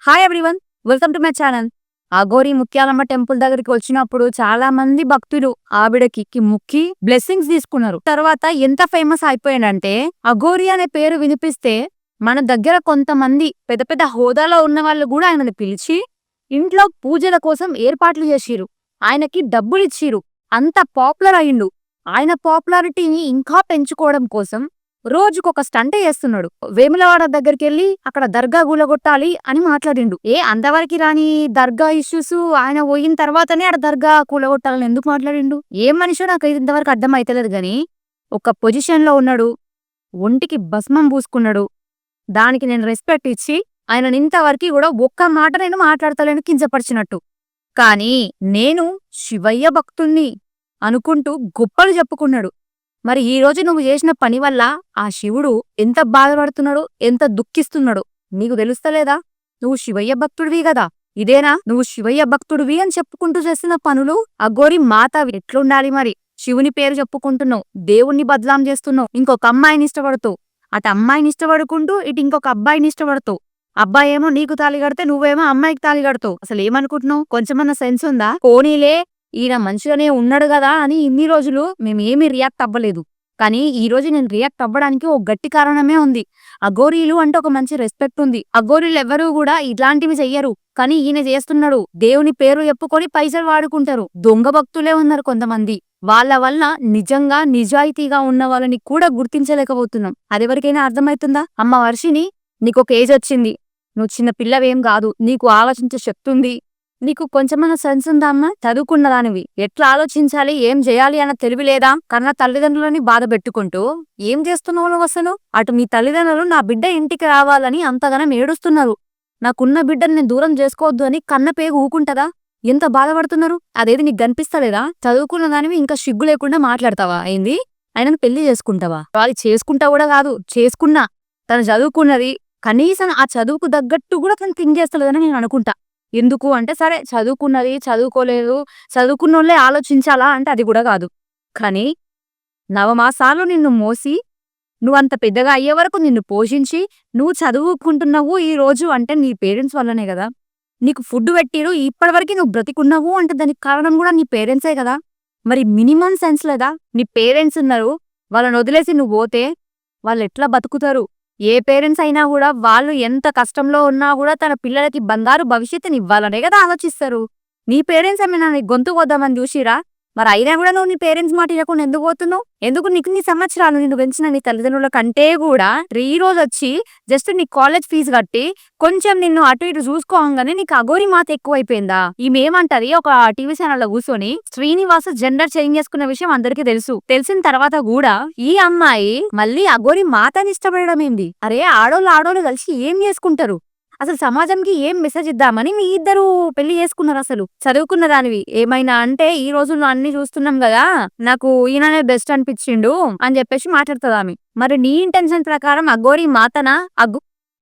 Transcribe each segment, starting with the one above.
Hi everyone, welcome to my channel. Aghori Mutyalamma temple దగ్గరికి వచ్చినప్పుడు చాలా మంది భక్తులు ఆవిడకి ముక్కి బ్లెస్సింగ్స్ తీసుకున్నారు. తర్వాత ఎంత ఫేమస్ అయిపోయాడంటే అఘోరి అనే పేరు వినిపిస్తే మన దగ్గర కొంతమంది పెద్ద పెద్ద హోదాలో ఉన్న వాళ్ళు కూడా ఆయనని పిలిచి ఇంట్లో పూజల కోసం ఏర్పాట్లు చేసిరు. ఆయనకి డబ్బులు ఇచ్చిరు. అంత పాపులర్ అయిండు. ఆయన పాపులారిటీని ఇంకా పెంచుకోవడం కోసం రోజుకొక స్టంట్ చేస్తున్నాడు. వేములవాడ దగ్గరికి అక్కడ దర్గా కూలగొట్టాలి అని మాట్లాడిండు. అంతవరకు రాని దర్గా ఇష్యూస్ ఆయన పోయిన తర్వాతనే ఆడ దర్గా కూలగొట్టాలని ఎందుకు మాట్లాడిండు? ఏం మనిషో నాకు ఇంతవరకు అర్థం అయితలేదు గాని, ఒక పొజిషన్ లో ఉన్నాడు, ఒంటికి భస్మం పూసుకున్నాడు. దానికి నేను రెస్పెక్ట్ ఇచ్చి ఆయన ఇంతవరకు కూడా ఒక్క మాట నేను మాట్లాడతలేను కించపరిచినట్టు. కానీ నేను శివయ్య భక్తుణ్ణి అనుకుంటూ గొప్పలు చెప్పుకున్నాడు. మరి ఈ రోజు నువ్వు చేసిన పని వల్ల ఆ శివుడు ఎంత బాధపడుతున్నాడు, ఎంత దుఃఖిస్తున్నాడు నీకు తెలుస్తలేదా? నువ్వు శివయ్య భక్తుడివి కదా, ఇదేనా నువ్వు శివయ్య భక్తుడివి అని చెప్పుకుంటూ చేస్తున్న పనులు? అఘోరి మాత ఎట్లుండాలి మరి? శివుని పేరు చెప్పుకుంటున్నావు, దేవుణ్ణి బదలాం చేస్తున్నావు, ఇంకొక అమ్మాయిని ఇష్టపడుతావు. అటు అమ్మాయిని ఇష్టపడుకుంటూ ఇటు ఇంకొక అబ్బాయిని ఇష్టపడుతావు. అబ్బాయి ఏమో నీకు తాళి కడితే నువ్వేమో అమ్మాయికి తాళి కడతావు. అసలు ఏమనుకుంటున్నావు? కొంచెమన్నా సెన్స్ ఉందా? పోనీలే, ఈయన మంచిగానే ఉన్నాడు కదా అని ఇన్ని రోజులు మేమేమీ రియాక్ట్ అవ్వలేదు. కానీ ఈ రోజు నేను రియాక్ట్ అవ్వడానికి ఒక గట్టి కారణమే ఉంది. అఘోరీలు అంటే ఒక మంచి రెస్పెక్ట్ ఉంది. అఘోరీలు ఎవరూ కూడా ఇట్లాంటివి చెయ్యరు. కానీ ఈయన చేస్తున్నాడు. దేవుని పేరు చెప్పుకొని పైసలు వాడుకుంటారు. దొంగ భక్తులే ఉన్నారు కొంతమంది. వాళ్ళ వల్ల నిజంగా నిజాయితీగా ఉన్న వాళ్ళని కూడా గుర్తించలేకపోతున్నాం. అదెవరికైనా అర్థమవుతుందా? అమ్మ వర్షిని, నీకొక ఏజ్ వచ్చింది, నువ్వు చిన్న పిల్లవేం కాదు, నీకు ఆలోచించే శక్తి ఉంది. నీకు కొంచెమన్నా సెన్స్ ఉందా అమ్మా? చదువుకున్న దానివి, ఎట్లా ఆలోచించాలి, ఏం చేయాలి అన్న తెలివి లేదా? కన్నా తల్లిదండ్రులని బాధ పెట్టుకుంటూ ఏం చేస్తున్నావు నువ్వు అసలు? అటు మీ తల్లిదండ్రులు నా బిడ్డ ఇంటికి రావాలని అంతగానం ఏడుస్తున్నారు. నాకున్న బిడ్డని నేను దూరం చేసుకోవద్దు అని కన్న పేగు ఊకుంటదా? ఎంత బాధపడుతున్నారు? అదేది నీకు కనిపిస్తలేదా? చదువుకున్న దానివి ఇంకా సిగ్గు లేకుండా మాట్లాడతావా? ఏంది ఆయనను పెళ్లి చేసుకుంటావా? వాళ్ళు చేసుకుంటా కూడా కాదు, చేసుకున్నా తను చదువుకున్నది, కనీసం ఆ చదువుకు తగ్గట్టు కూడా తను థింక్ చేస్తలేదని నేను అనుకుంటా. ఎందుకు అంటే, సరే చదువుకున్నది, చదువుకోలేదు, చదువుకున్నోళ్ళే ఆలోచించాలా అంటే అది కూడా కాదు. కానీ నవమాసాలు నిన్ను మోసి నువ్వంత పెద్దగా అయ్యే వరకు నిన్ను పోషించి నువ్వు చదువుకుంటున్నావు ఈ రోజు అంటే నీ పేరెంట్స్ వల్లనే కదా. నీకు ఫుడ్ పెట్టిరు, ఇప్పటివరకు నువ్వు బ్రతికున్నావు అంటే దానికి కారణం కూడా నీ పేరెంట్సే కదా. మరి మినిమం సెన్స్ లేదా? నీ పేరెంట్స్ ఉన్నారు, వాళ్ళని వదిలేసి నువ్వు పోతే వాళ్ళు ఎట్లా బతుకుతారు? ఏ పేరెంట్స్ అయినా కూడా వాళ్ళు ఎంత కష్టంలో ఉన్నా కూడా తన పిల్లలకి బంగారు భవిష్యత్తుని ఇవ్వాలనే కదా ఆలోచిస్తారు. నీ పేరెంట్స్ ఏమైనా నీ గొంతు పోద్దామని చూసిరా? మరి అయినా కూడా నువ్వు నీ పేరెంట్స్ మాట ఇవ్వకుండా ఎందుకు పోతున్నావు? ఎందుకు? నీకు నీ సంవత్సరాలు నిన్ను పెంచిన నీ తల్లిదండ్రుల కంటే కూడా ఈ రోజు వచ్చి జస్ట్ నీ కాలేజ్ ఫీజు కట్టి కొంచెం నిన్ను అటు ఇటు చూసుకోగానే నీకు అఘోరి మాత ఎక్కువైపోయిందా? ఈమె ఏమంటది, ఒక టీవీ ఛానల్ లో కూర్చొని శ్రీనివాస్ జెండర్ చేంజ్ చేసుకున్న విషయం అందరికీ తెలుసు. తెలిసిన తర్వాత కూడా ఈ అమ్మాయి మళ్ళీ అఘోరి మాతని ఇష్టపడడం ఏంది? అరే, ఆడోళ్ళు కలిసి ఏం చేసుకుంటారు? అసలు సమాజంకి ఏం మెసేజ్ ఇద్దామని మీ ఇద్దరు పెళ్లి చేసుకున్నారు? అసలు చదువుకున్న దానివి ఏమైనా అంటే ఈ రోజుల్లో అన్ని చూస్తున్నాం కదా, నాకు ఈయననే బెస్ట్ అనిపించిండు అని చెప్పేసి మాట్లాడుతుంది ఆమె. మరి నీ ఇంటెన్షన్ ప్రకారం అఘోరి మాతనా?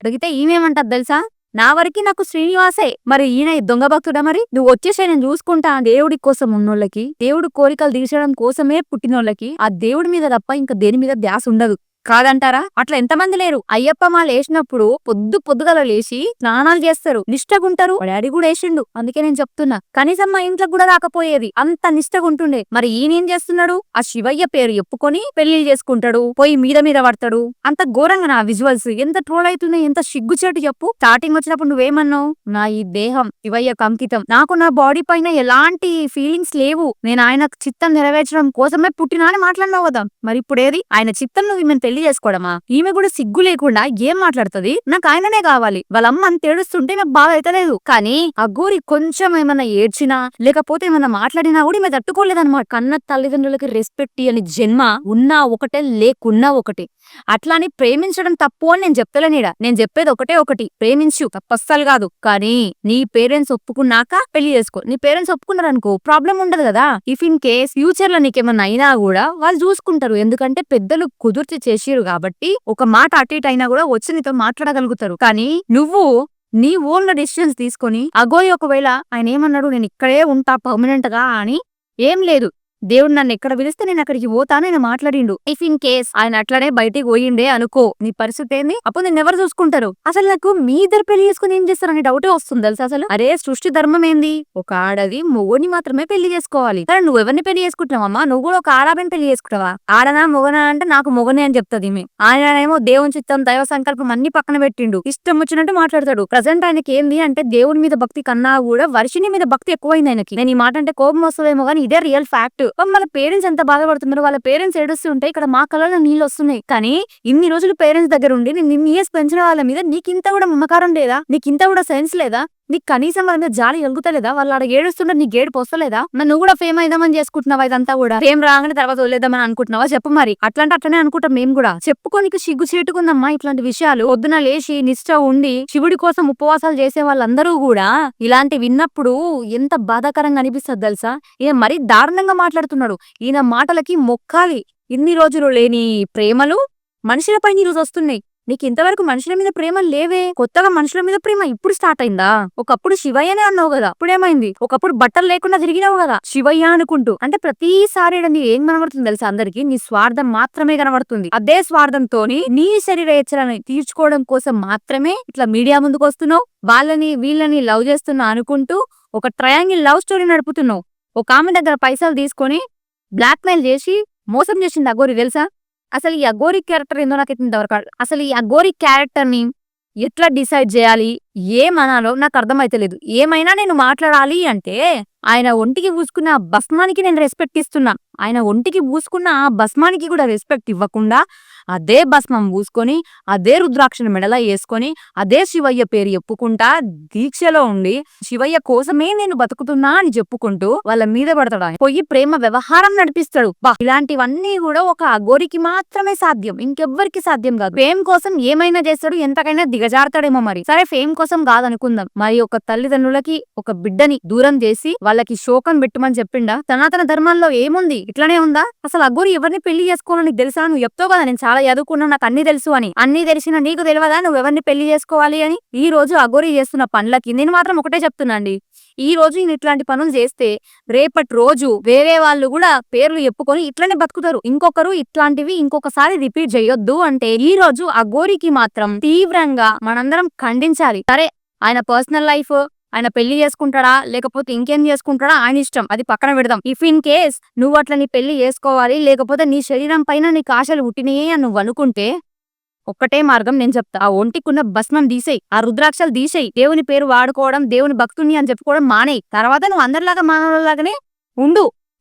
అడిగితే ఈమెమంటది తెలుసా, నా వరకు నాకు శ్రీనివాసే. మరి ఈయన దొంగ భక్తుడా? మరి నువ్వు వచ్చేసే, నేను చూసుకుంటా. దేవుడి కోసం ఉన్నోళ్ళకి, దేవుడు కోరికలు తీర్చడం కోసమే పుట్టినోళ్ళకి ఆ దేవుడి మీద తప్ప ఇంకా దేని మీద ధ్యాస ఉండదు కాదంటారా? అట్లా ఎంతమంది లేరు? అయ్యప్ప మాల వేసినప్పుడు పొద్దుగల లేచి స్నానాలు చేస్తారు, నిష్టగుంటారు. డాడీ కూడా వేసిండు, అందుకే నేను చెప్తున్నా. కనీసం మా ఇంట్లో కూడా రాకపోయేది, అంత నిష్టగుంటుండే. మరి ఈయనేం చేస్తున్నాడు? ఆ శివయ్య పేరు చెప్పుకొని పెళ్లి చేసుకుంటాడు, పోయి మీద మీద పడతాడు. అంత ఘోరంగా నా విజువల్స్ ఎంత ట్రోల్ అవుతున్నాయి, ఎంత సిగ్గుచేటు చెప్పు. స్టార్టింగ్ వచ్చినప్పుడు నువ్వేమన్నావు? నా ఈ దేహం శివయ్యకు అంకితం, నాకు నా బాడీ పైన ఎలాంటి ఫీలింగ్స్ లేవు, నేను ఆయన చిత్తం నెరవేర్చడం కోసమే పుట్టినా అని మాట్లాడినావు కదా. మరి ఇప్పుడు ఏది? ఆయన చిత్తం నువ్వు ఈమెను పెళ్లి చేసుకోవడమా? ఈమె కూడా సిగ్గు లేకుండా ఏం మాట్లాడుతుంది, నాకు ఆయననే కావాలి. వాళ్ళమ్మ అంత ఏడుస్తుంటే నాకు బాధ అయితలేదు. కానీ అఘోరి కొంచెం ఏమన్నా ఏడ్చినా లేకపోతే ఏమన్నా మాట్లాడినా కూడా ఈమె తట్టుకోలేదన్నమాట. కన్న తల్లిదండ్రులకి రెస్పెక్ట్ అని జన్మ ఉన్నా ఒకటే, లేకున్నా ఒకటే. అట్లాని ప్రేమించడం తప్పు అని నేను చెప్తలేనిడా. నేను చెప్పేది ఒకటి, ప్రేమించు, తప్పస్సలు కాదు. కానీ నీ పేరెంట్స్ ఒప్పుకున్నాక పెళ్లి చేసుకో. నీ పేరెంట్స్ ఒప్పుకున్నారనుకో ప్రాబ్లం ఉండదు కదా. ఇఫ్ ఇన్ కేస్ ఫ్యూచర్ లో నీకేమన్నా అయినా కూడా వాళ్ళు చూసుకుంటారు. ఎందుకంటే పెద్దలు కుదుర్చి చేసిరు కాబట్టి ఒక మాట అటు ఇటు అయినా కూడా వచ్చి నీతో మాట్లాడగలుగుతారు. కానీ నువ్వు నీ ఓన్ డెసిషన్స్ తీసుకొని అఘోరి ఒకవేళ ఆయన ఏమన్నాడు, నేను ఇక్కడే ఉంటా పర్మనెంట్ గా అని, ఏం లేదు, దేవుడు నన్ను ఎక్కడ పిలిస్తే నేను అక్కడికి పోతాను ఆయన మాట్లాడిండు. ఇఫ్ ఇన్ కేస్ ఆయన అట్లనే బయటికి పోయిండే అనుకో, నీ పరిస్థితి ఏంది? అప్పుడు నిన్ను ఎవరు చూసుకుంటారు? అసలు నాకు మీ ఇద్దరు పెళ్లి చేసుకుని ఏం చేస్తారని డౌటే వస్తుంది తెలుసా అసలు. అరే సృష్టి ధర్మం ఏంది? ఒక ఆడది మొగుడిని మాత్రమే పెళ్లి చేసుకోవాలి. సరే నువ్వు ఎవరిని పెళ్లి చేసుకుంటున్నావమ్మా? నువ్వు కూడా ఒక ఆడాబిని పెళ్లి చేసుకుంటావా? ఆడనా మొగనా అంటే నాకు మొగనే అని చెప్తాది ఈమె. ఆయనేమో దేవుని చిత్తం దైవ సంకల్పం అన్ని పక్కన పెట్టిండు, ఇష్టం వచ్చినట్టు మాట్లాడతాడు. ప్రజెంట్ ఆయనకి ఏంది అంటే దేవుడి మీద భక్తి కన్నా కూడా వర్షిని మీద భక్తి ఎక్కువైంది ఆయనకి. నేను ఈ మాట అంటే కోపం వస్తుందేమో కానీ ఇదే రియల్ ఫ్యాక్ట్. వాళ్ళ పేరెంట్స్ ఎంత బాధపడుతున్నారు, వాళ్ళ పేరెంట్స్ ఏడుస్తూ ఉంటే ఇక్కడ మా కళ్ళలో నీళ్ళు వస్తున్నాయి. కానీ ఇన్ని రోజులు పేరెంట్స్ దగ్గర ఉండి నేను ఇన్ని ఇయర్స్ పెంచిన వాళ్ళ మీద నీకింత కూడా మమకారం లేదా? నీకింత కూడా సెన్స్ లేదా? నీకు కనీసం వాళ్ళ మీద జాలి ఎలుగుతలేదా? వాళ్ళు ఆడ ఏడుస్తుంటే నీకు ఏడుపు వస్తలేదా? నువ్వు కూడా ఫేమ్ అయిదామని చేసుకుంటున్నావా? ఇదంతా కూడా ఫేమ్ రాగానే తర్వాత వదిలేద్దామని అనుకుంటున్నావా? చెప్పు మరి. అట్లనే అనుకుంటాం మేము కూడా. చెప్పుకోనికి సిగ్గు చేటుకుందమ్మా ఇట్లాంటి విషయాలు. పొద్దున లేచి నిష్ఠ ఉండి శివుడి కోసం ఉపవాసాలు చేసే వాళ్ళందరూ కూడా ఇలాంటి విన్నప్పుడు ఎంత బాధాకరంగా అనిపిస్తుంది తెలుసా. ఈయన మరీ దారుణంగా మాట్లాడుతున్నాడు. ఈయన మాటలకి మొక్కాలి. ఇన్ని రోజులు లేని ప్రేమలు మనుషులపై ఈ రోజు వస్తున్నాయి. నీకు ఇంతవరకు మనుషుల మీద ప్రేమ లేవే, కొత్తగా మనుషుల మీద ప్రేమ ఇప్పుడు స్టార్ట్ అయిందా? ఒకప్పుడు శివయ్యనే అన్నావు కదా, ఇప్పుడేమైంది? ఒకప్పుడు బట్టలు లేకుండా తిరిగినావు కదా శివయ్య అనుకుంటూ. అంటే ప్రతిసారి ఏం కనబడుతుంది తెలుసా అందరికి? నీ స్వార్థం మాత్రమే కనబడుతుంది. అదే స్వార్థంతోని నీ శరీర ఇచ్చలని తీర్చుకోవడం కోసం మాత్రమే ఇట్లా మీడియా ముందుకు వస్తున్నావు. వాళ్ళని వీళ్ళని లవ్ చేస్తున్నా అనుకుంటూ ఒక ట్రయాంగిల్ లవ్ స్టోరీ నడుపుతున్నావు. ఒక ఆమె దగ్గర పైసలు తీసుకొని బ్లాక్ మెయిల్ చేసి మోసం చేసింది అఘోరి తెలుసా. అసలు ఈ అఘోరి క్యారెక్టర్ ఏందో నాకు ఇంతవరకు అసలు ఈ అఘోరి క్యారెక్టర్ ని ఎట్లా డిసైడ్ చేయాలి, ఏమనాలో నాకు అర్థమైతలేదు. ఏమైనా నేను మాట్లాడాలి అంటే ఆయన ఒంటికి పూసుకున్న ఆ భస్మానికి నేను రెస్పెక్ట్ ఇస్తున్నా. ఆయన ఒంటికి పూసుకున్న ఆ భస్మానికి కూడా రెస్పెక్ట్ ఇవ్వకుండా అదే భస్మం పూసుకొని అదే రుద్రాక్షను మెడలా వేసుకొని అదే శివయ్య పేరు చెప్పుకుంటా దీక్షలో ఉండి శివయ్య కోసమే నేను బతుకుతున్నా అని చెప్పుకుంటూ వాళ్ళ మీద పడతాడు. పోయి ప్రేమ వ్యవహారం నడిపిస్తాడు. ఇలాంటివన్నీ కూడా ఒక అఘోరికి మాత్రమే సాధ్యం, ఇంకెవ్వరికి సాధ్యం కాదు. ఫేమ్ కోసం ఏమైనా చేస్తాడు, ఎంతకైనా దిగజారుతాడేమో. మరి సరే ఫేమ్ కోసం కాదనుకుందాం, మరి ఒక తల్లిదండ్రులకి ఒక బిడ్డని దూరం చేసి వాళ్ళకి శోకం పెట్టమని చెప్పిండా? సనాతన ధర్మంలో ఏముంది? ఇట్లానే ఉందా? అసలు అఘోరి ఎవరిని పెళ్లి చేసుకోవాలో నీకు తెలుసా? నువ్వు చెప్తావు కదా నేను చాలా చదువుకున్నా, నాకు అన్ని తెలుసు అని. అన్ని తెలిసిన నీకు తెలియదా నువ్వు ఎవరిని పెళ్లి చేసుకోవాలి అని? ఈ రోజు అఘోరి చేస్తున్న పనులకి నేను మాత్రం ఒకటే చెప్తున్నాండి, ఈ రోజు ఈయన ఇట్లాంటి పనులు చేస్తే రేపటి రోజు వేరే వాళ్ళు కూడా పేర్లు చెప్పుకొని ఇట్లనే బతుకుతారు. ఇంకొకరు ఇట్లాంటివి ఇంకొకసారి రిపీట్ చేయొద్దు అంటే ఈ రోజు అఘోరికి మాత్రం తీవ్రంగా మనందరం ఖండించాలి. సరే ఆయన పర్సనల్ లైఫ్, ఆయన పెళ్లి చేసుకుంటాడా లేకపోతే ఇంకేం చేసుకుంటాడా ఆయన ఇష్టం, అది పక్కన పెడదాం. ఇఫ్ ఇన్ కేస్ నువ్వు అట్లా నీ పెళ్లి చేసుకోవాలి లేకపోతే నీ శరీరం పైన నీకు ఆశలు పుట్టినాయే అని నువ్వు అనుకుంటే ఒక్కటే మార్గం నేను చెప్తా, ఆ ఒంటికున్న భస్మం తీసేయి, ఆ రుద్రాక్షలు తీసేయి, దేవుని పేరు వాడుకోవడం, దేవుని భక్తుని అని చెప్పుకోవడం మానేయి. తర్వాత నువ్వు అందరిలాగా మానవులాగానే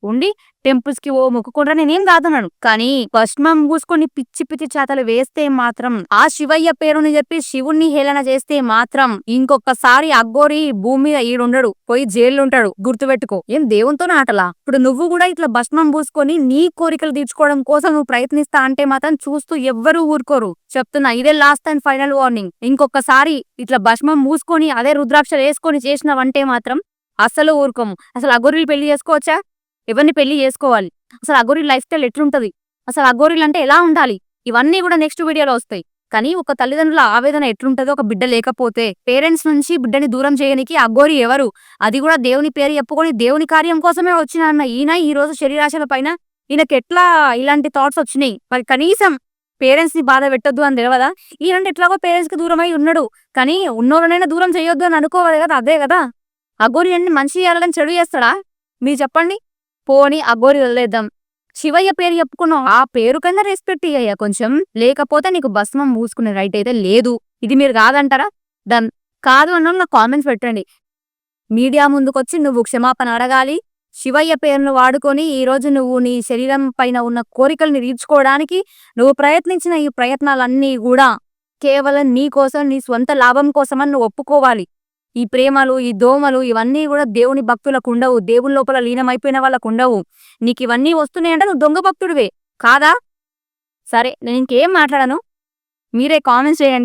ఉండి టెంపుల్స్ కి మొక్కుకుంటా నేనేం కాదన్నాను. కానీ భస్మం పూసుకొని పిచ్చి పిచ్చి చేతలు వేస్తే మాత్రం, ఆ శివయ్య పేరుని చెప్పి శివుణ్ణి హేళన చేస్తే మాత్రం ఇంకొకసారి అఘోరి భూమి మీద ఈడుండడు, పోయి జైలు ఉంటాడు. గుర్తుపెట్టుకో. ఏం దేవునితో ఆటలా? ఇప్పుడు నువ్వు కూడా ఇట్లా భస్మం పూసుకొని నీ కోరికలు తీర్చుకోవడం కోసం నువ్వు ప్రయత్నిస్తా అంటే మాత్రం చూస్తూ ఎవ్వరూ ఊరుకోరు. చెప్తున్నా, ఇదే లాస్ట్ అండ్ ఫైనల్ వార్నింగ్. ఇంకొకసారి ఇట్లా భస్మం మూసుకొని అదే రుద్రాక్షలు వేసుకొని చేసినవంటే మాత్రం అసలు ఊరుకోము. అసలు అఘోరీలు పెళ్లి చేసుకోవచ్చా? ఎవరిని పెళ్లి చేసుకోవాలి? అసలు అఘోరి లైఫ్ స్టైల్ ఎట్లుంటది? అసలు అఘోరీలు అంటే ఎలా ఉండాలి? ఇవన్నీ కూడా నెక్స్ట్ వీడియోలో వస్తాయి. కానీ ఒక తల్లిదండ్రుల ఆవేదన ఎట్లుంటదో, ఒక బిడ్డ లేకపోతే పేరెంట్స్ నుంచి బిడ్డని దూరం చేయడానికి అఘోరి ఎవరు? అది కూడా దేవుని పేరు చెప్పుకొని దేవుని కార్యం కోసమే వచ్చిన అన్న ఈయన ఈ రోజు శరీరాశల పైన ఈయనకి ఎట్లా ఇలాంటి థాట్స్ వచ్చినాయి? మరి కనీసం పేరెంట్స్ ని బాధ పెట్టొద్దు అని తెలియదా? ఈయనంటే ఎట్లాగో పేరెంట్స్ కి దూరం అయి ఉన్నాడు, కానీ ఉన్నోళ్ళనైనా దూరం చేయొద్దు అని అనుకోవాలి కదా. అదే కదా అఘోరి అన్ని మంచి చేయాలని చెడు చేస్తాడా? మీరు చెప్పండి. పోని అఘోరి వదిలేద్దాం, శివయ్య పేరు చెప్పుకున్నావు, ఆ పేరు కన్నా రెస్పెక్ట్ ఇయ్యా కొంచెం. లేకపోతే నీకు భస్మం మూసుకునే రైట్ అయితే లేదు. ఇది మీరు కాదంటారా? డన్. కాదు అన్న నాకు కామెంట్స్ పెట్టండి. మీడియా ముందుకొచ్చి నువ్వు క్షమాపణ అడగాలి. శివయ్య పేరును వాడుకొని ఈ రోజు నువ్వు నీ శరీరం పైన ఉన్న కోరికల్ని తీర్చుకోవడానికి నువ్వు ప్రయత్నించిన ఈ ప్రయత్నాలన్నీ కూడా కేవలం నీ కోసం, నీ స్వంత లాభం కోసమని నువ్వు ఒప్పుకోవాలి. ఈ ప్రేమలు, ఈ దోమలు ఇవన్నీ కూడా దేవుని భక్తులకు ఉండవు, దేవుని లోపల లీనమైపోయిన వాళ్ళకు ఉండవు. నీకు ఇవన్నీ వస్తున్నాయంటే నువ్వు దొంగ భక్తుడివే కాదా? సరే నేను ఇంకేం మాట్లాడను, మీరే కామెంట్స్ చేయండి.